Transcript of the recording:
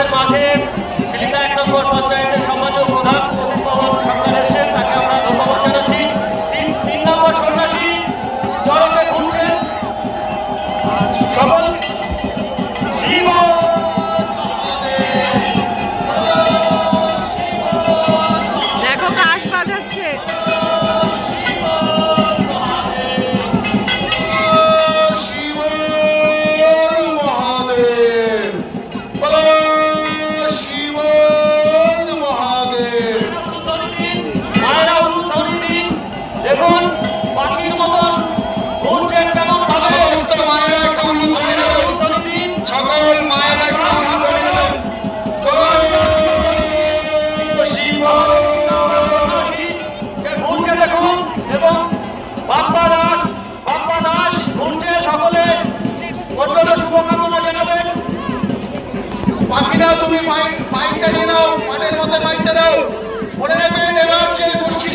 আমাদের মাঝে শিলিকা 1 নম্বর পঞ্চায়েতের সম্মানীয় প্রধান প্রদীপ সরকার এসেছেন, তাকে আমরা ধন্যবাদ জানাচ্ছি। 3 নম্বর সন্ন্যাসী চরকে ঘুরছেন সকল দেখো কাশ বাজাচ্ছে। দেখুন পাখির মতন ঘুরছেন কেমন ভাবে। মায়েরা একটা উলুধ্বনি দিন, সকল মায়েরা একটা উলুধ্বনি দেন। ঘুরছে দেখুন, এবং বাপ্পা দাস ঘুরছে, সকলে ওর জন্য শুভকামনা জানাবেন। পাখিরা তুমি মাইকটা নিয়ে নাও, মাঠের মধ্যে মাইকটা দাও। মনে রাখবেন এরা হচ্ছে গোষ্ঠী